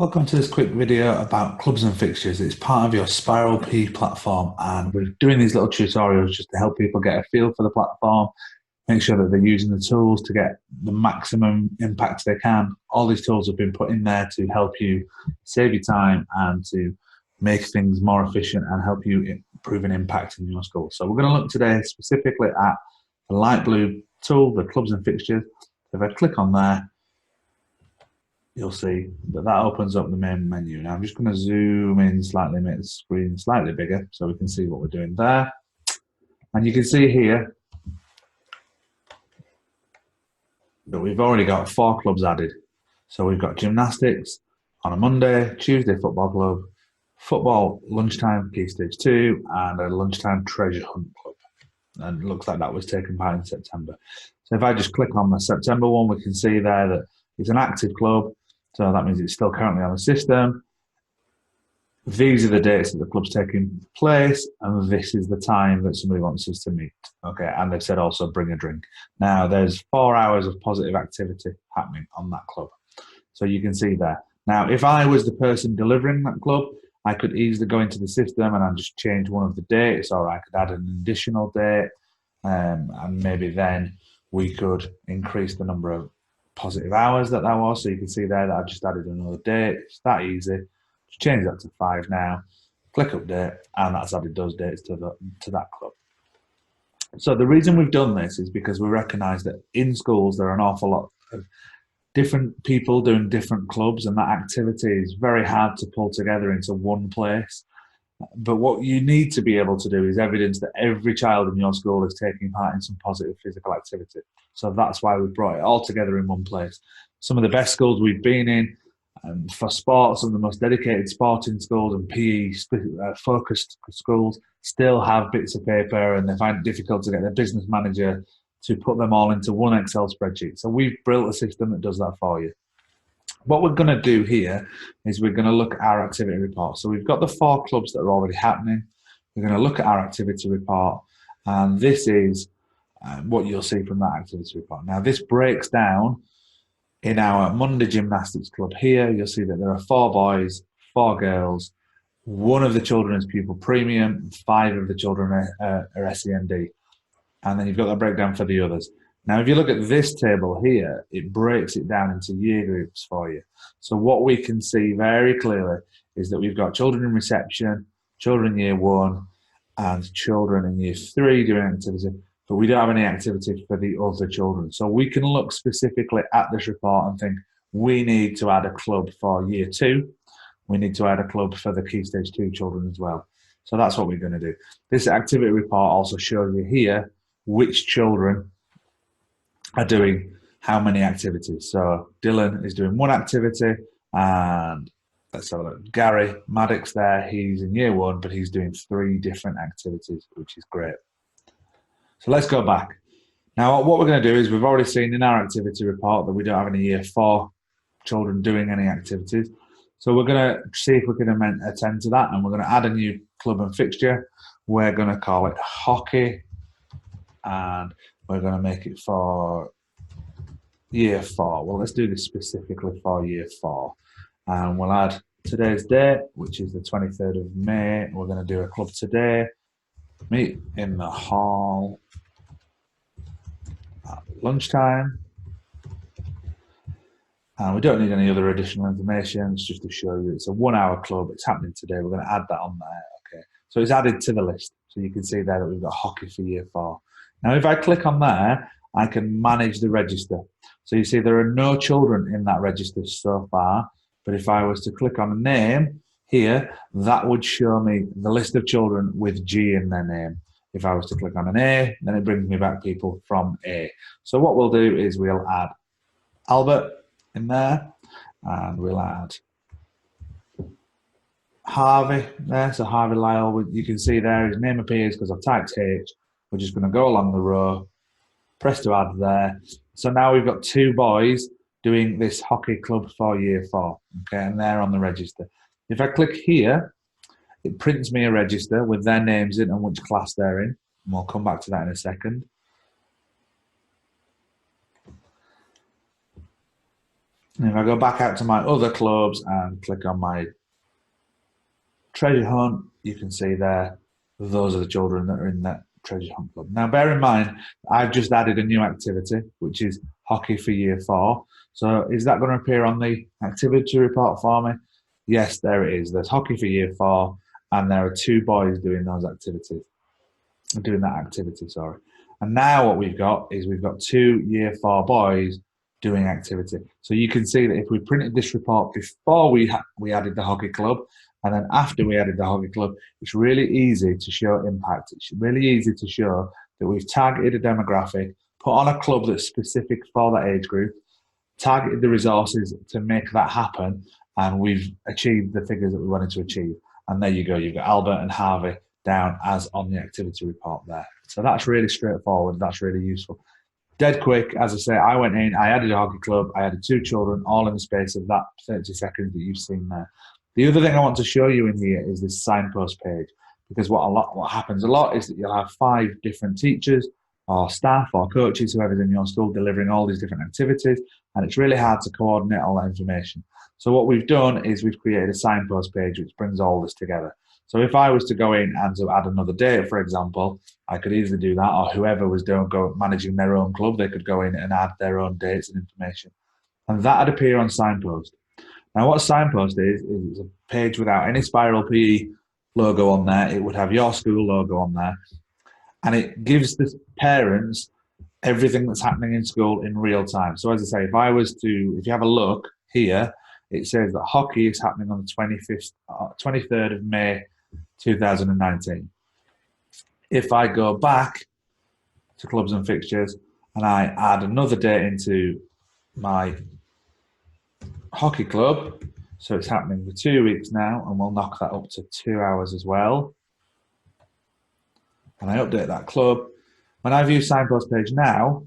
Welcome to this quick video about clubs and fixtures. It's part of your SpiralPE platform, and we're doing these little tutorials just to help people get a feel for the platform, make sure that they're using the tools to get the maximum impact they can. All these tools have been put in there to help you save your time and to make things more efficient and help you improve an impact in your school. So we're going to look today specifically at the light blue tool, the clubs and fixtures. If I click on there, you'll see that opens up the main menu. Now I'm just going to zoom in slightly, make the screen slightly bigger so we can see what we're doing there. And you can see here that we've already got 4 clubs added. So we've got gymnastics on a Monday, Tuesday football club, football lunchtime key stage 2, and a lunchtime treasure hunt club. And it looks like that was taken part in September. So if I just click on the September one, we can see there that it's an active club. So that means it's still currently on the system. These are the dates that the club's taking place, and this is the time that somebody wants us to meet. Okay, and they've said also bring a drink. Now there's 4 hours of positive activity happening on that club. So you can see there. Now, if I was the person delivering that club, I could easily go into the system and I'd just change one of the dates, or I could add an additional date, and maybe then we could increase the number of positive hours that was. So you can see there that I've just added another date. It's that easy. Just change that to 5 now. Click update, and that's added those dates to that club. So the reason we've done this is because we recognise that in schools there are an awful lot of different people doing different clubs, and that activity is very hard to pull together into one place. But what you need to be able to do is evidence that every child in your school is taking part in some positive physical activity. So that's why we brought it all together in one place. Some of the best schools we've been in for sports, some of the most dedicated sporting schools and PE focused schools still have bits of paper, and they find it difficult to get their business manager to put them all into one Excel spreadsheet. So we've built a system that does that for you. What we're going to do here is we're going to look at our activity report. So we've got the 4 clubs that are already happening. We're going to look at our activity report, and this is what you'll see from that activity report. Now, this breaks down in our Monday gymnastics club here. You'll see that there are 4 boys, 4 girls. 1 of the children is pupil premium, 5 of the children are SEND. And then you've got that breakdown for the others. Now, if you look at this table here, it breaks it down into year groups for you. So what we can see very clearly is that we've got children in reception, children in year 1, and children in year 3 doing activity, but we don't have any activity for the other children. So we can look specifically at this report and think, we need to add a club for year 2. We need to add a club for the key stage 2 children as well. So that's what we're going to do. This activity report also shows you here which children are doing how many activities. So Dylan is doing 1 activity, and let's have a look. Gary Maddox there, he's in year 1, but he's doing 3 different activities, which is great. So let's go back. Now, what we're going to do is we've already seen in our activity report that we don't have any year 4 children doing any activities. So we're going to see if we can attend to that, and we're going to add a new club and fixture. We're going to call it hockey, and we're going to make it for year 4. Well, let's do this specifically for year 4. And we'll add today's date, which is the 23rd of May. We're going to do a club today. Meet in the hall at lunchtime. And we don't need any other additional information. It's just to show you it's a 1-hour club. It's happening today. We're going to add that on there. Okay. So it's added to the list. So you can see there that we've got hockey for year 4. Now, if I click on there, I can manage the register. So you see there are no children in that register so far, but if I was to click on a name here, that would show me the list of children with G in their name. If I was to click on an A, then it brings me back people from A. So what we'll do is we'll add Albert in there, and we'll add Harvey there. So Harvey Lyle, you can see there his name appears because I've typed H. We're just going to go along the row, press to add there. So now we've got 2 boys doing this hockey club for year 4, okay, and they're on the register. If I click here, it prints me a register with their names in and which class they're in, and we'll come back to that in a second. And if I go back out to my other clubs and click on my treasure hunt, you can see there, those are the children that are in that treasure hunt club. Now, bear in mind, I've just added a new activity, which is hockey for year 4. So is that going to appear on the activity report for me? Yes, there it is. There's hockey for year 4, and there are 2 boys doing those activities, doing that activity, sorry. And now what we've got is we've got 2 year 4 boys doing activity. So you can see that if we printed this report before we added the hockey club, and then after we added the hockey club, it's really easy to show impact. It's really easy to show that we've targeted a demographic, put on a club that's specific for that age group, targeted the resources to make that happen, and we've achieved the figures that we wanted to achieve. And there you go, you've got Albert and Harvey down as on the activity report there. So that's really straightforward, that's really useful. Dead quick, as I say, I went in, I added a hockey club, I added 2 children, all in the space of that 30 seconds that you've seen there. The other thing I want to show you in here is this signpost page, because what happens a lot is that you'll have 5 different teachers or staff or coaches, whoever's in your school, delivering all these different activities, and it's really hard to coordinate all that information. So what we've done is we've created a signpost page which brings all this together. So if I was to go in and to add another date, for example, I could easily do that, or whoever was managing their own club, they could go in and add their own dates and information. And that would appear on signpost. Now, what signpost is a page without any SpiralPE logo on there. It would have your school logo on there. And it gives the parents everything that's happening in school in real time. So as I say, if you have a look here, it says that hockey is happening on the 23rd of May, 2019. If I go back to clubs and fixtures and I add another date into my hockey club, so it's happening for 2 weeks now, and we'll knock that up to 2 hours as well. And I update that club. When I view signpost page now,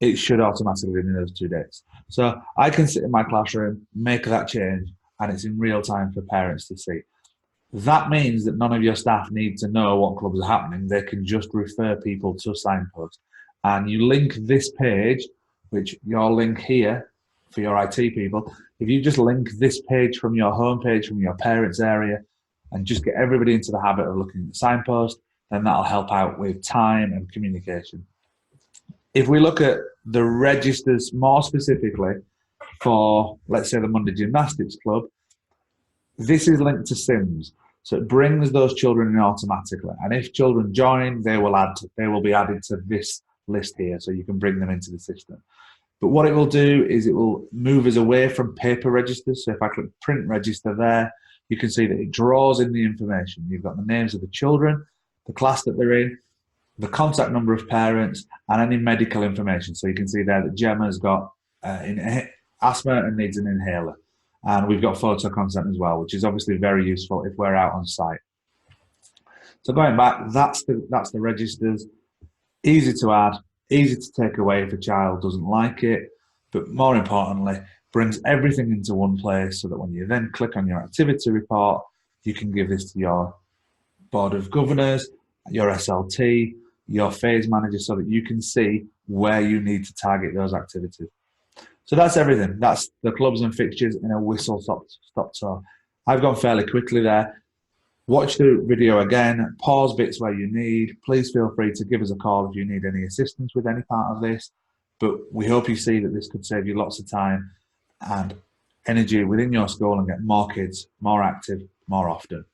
it should automatically be in those 2 dates. So I can sit in my classroom, make that change, and it's in real time for parents to see. That means that none of your staff need to know what clubs are happening. They can just refer people to signpost. And you link this page, which your link here for your IT people, if you just link this page from your home page, from your parents' area, and just get everybody into the habit of looking at the signpost, then that'll help out with time and communication. If we look at the registers more specifically for, let's say, the Monday Gymnastics Club, this is linked to Sims. So it brings those children in automatically. And if children join, they will be added to this list here, so you can bring them into the system. But what it will do is it will move us away from paper registers. So if I click print register there, you can see that it draws in the information. You've got the names of the children, the class that they're in, the contact number of parents, and any medical information. So you can see there that Gemma's got asthma and needs an inhaler. And we've got photo consent as well, which is obviously very useful if we're out on site. So going back, that's the registers. Easy to add, easy to take away if a child doesn't like it, but more importantly, brings everything into one place so that when you then click on your activity report, you can give this to your Board of Governors, your SLT, your phase manager, so that you can see where you need to target those activities. So that's everything. That's the clubs and fixtures in a whistle-stop tour. I've gone fairly quickly there. Watch the video again, pause bits where you need. Please feel free to give us a call if you need any assistance with any part of this. But we hope you see that this could save you lots of time and energy within your school and get more kids more active more often.